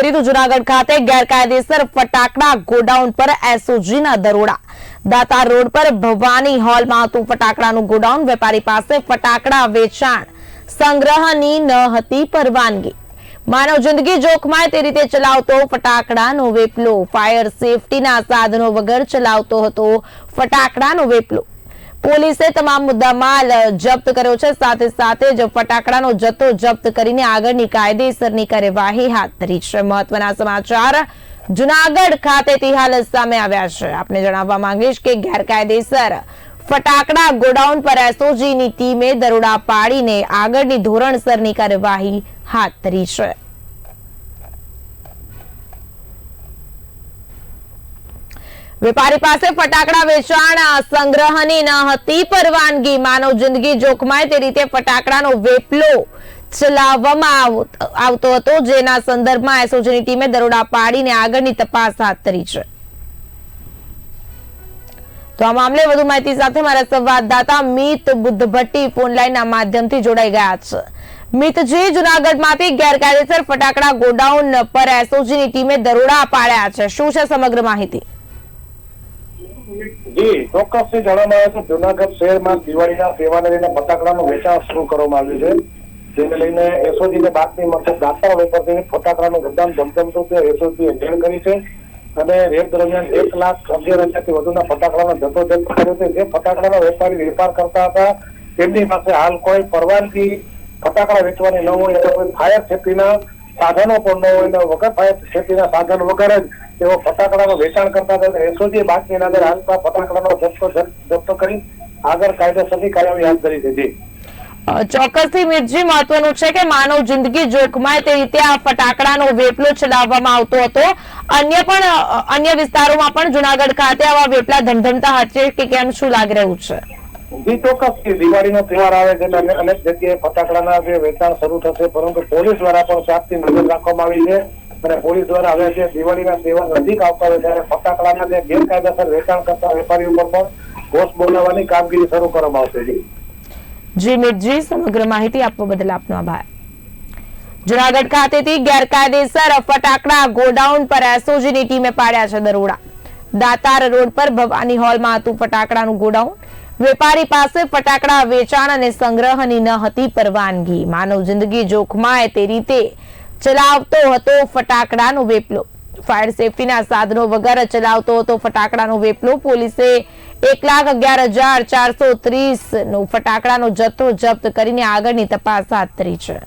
કરીએ તો જૂનાગઢ ખાતે ગેરકાયદેસર ફટાકડા ગોડાઉન પર એસઓજીના દરોડા। દાતાર રોડ પર ભવાની હોલમાં હતું ફટાકડાનું ગોડાઉન। વેપારી પાસે ફટાકડા વેચાણ સંગ્રહની ન હતી પરવાનગી। માનવ જિંદગી જોખમાય તે રીતે ચલાવતો ફટાકડાનો વેપલો। ફાયર સેફટીના સાધનો વગર ચલાવતો હતો ફટાકડાનો વેપલો। પોલીસે તમામ મુદ્દામાલ જપ્ત કર્યો છે। સાથે સાથે જ ફટાકડાનો જથ્થો જપ્ત કરીને આગળની કાયદેસરની કાર્યવાહી હાથ ધરી છે। મહત્વના સમાચાર જૂનાગઢ ખાતેથી હાલ સામે આવ્યા છે। આપને જણાવવા માંગીશ કે ગેરકાયદેસર ફટાકડા ગોડાઉન પર એસઓજીની ટીમે દરોડા પાડીને આગળની ધોરણસરની કાર્યવાહી હાથ ધરી છે। વેપારી પાસે ફટાકડા વેચાણ સંગ્રહની ન હતી પરવાનગી। માનવ જિંદગી જોખમાય તે રીતે ફટાકડાનો વેપલો ચલાવવામાં આવતો હતો, જેના સંદર્ભમાં એસઓજીની ટીમે દરોડા પાડીને આગળની તપાસ હાથ ધરી છે। તો આ મામલે વધુ માહિતી સાથે મારા સંવાદદાતા મિત બુદ્ધભટ્ટી ફોનલાઈનના માધ્યમથી જોડાઈ ગયા છે। મિતજી, જૂનાગઢમાંથી ગેરકાયદેસર ફટાકડા ગોડાઉન પર એસઓજીની ટીમે દરોડા પાડ્યા છે, શું છે સમગ્ર માહિતી? જી ચોક્કસથી જણાવવામાં આવે છે જૂનાગઢ શહેરમાં દિવાળીના તહેવારને લઈને ફટાકડાનું વેચાણ શરૂ કરવામાં આવ્યું છે, જેને લઈને એસઓજીને બાતમી મળતા દાતાર વેપારથી ફટાકડાનું ગોડાઉન ધમધમતું તે એસઓજીએ રેડ કરી છે અને રેડ દરમિયાન 1,11,000થી વધુના ફટાકડાનો જથ્થો જપ્ત કર્યો છે। જે ફટાકડાનો વેપારી વેપાર કરતા હતા તેમની પાસે હાલ કોઈ પરવાનગી ફટાકડા વેચવાની ન હોય એટલે કોઈ ફાયર સેફટીના સાધનો પણ ન હોય, વગર ફાયર સેફટીના સાધન વગર જ તેઓ ફટાકડાનું વેચાણ કરતા હતા। એસઓજી બાતમીના આધારે હાલ ફટાકડાનો જથ્થો જપ્ત કરી આગળ કાયદેસરની કાર્યવાહી હાથ ધરી છે। ચોક્કસથી મિતજી, મહત્વનું છે કે માનવ જિંદગી જોખમાય તે રીતે આ ફટાકડાનો વેપલો ચલાવવામાં આવતો હતો। અન્ય વિસ્તારોમાં પણ જૂનાગઢ ખાતે આવા વેપલા ધમધમતા હશે કે કેમ, શું લાગી રહ્યું છે? જી ચોક્કસ દિવાળીનો તહેવાર આવે છે એટલે અનેક જગ્યાએ ફટાકડાના જે વેચાણ શરૂ થશે, પરંતુ પોલીસ દ્વારા પણ ચાપતી નજર રાખવામાં આવી છે અને પોલીસ દ્વારા હવે જે દિવાળીના તહેવાર નજીક આવતા હોય ત્યારે ફટાકડાના જે ગેરકાયદેસર વેચાણ કરતા વેપારીઓ પર પણ રોષ બોલાવવાની કામગીરી શરૂ કરવામાં આવશે। જી મિતજી, સમગ્ર માહિતી આપવા બદલ આપનો આભાર। જૂનાગઢ ખાતેથી ગેરકાયદેસર ફટાકડા ગોડાઉન પર એસઓજીની ટીમે પાડ્યા છે દરોડા। દાતાર રોડ પર ભવાની હોલમાં હતું ફટાકડાનું ગોડાઉન। વેપારી પાસે ફટાકડા વેચાણ અને સંગ્રહની ન હતી પરવાનગી। માનવ જિંદગી જોખમાય તે રીતે ચલાવતો હતો ફટાકડાનો વેપલો। ફાયર સેફટીના સાધનો વગર ચલાવતો હતો ફટાકડાનો વેપલો। પોલીસે 1,11,430 નો ફટાકડાનો જથ્થો જપ્ત કરીને આગળની તપાસ હાથ ધરી છે।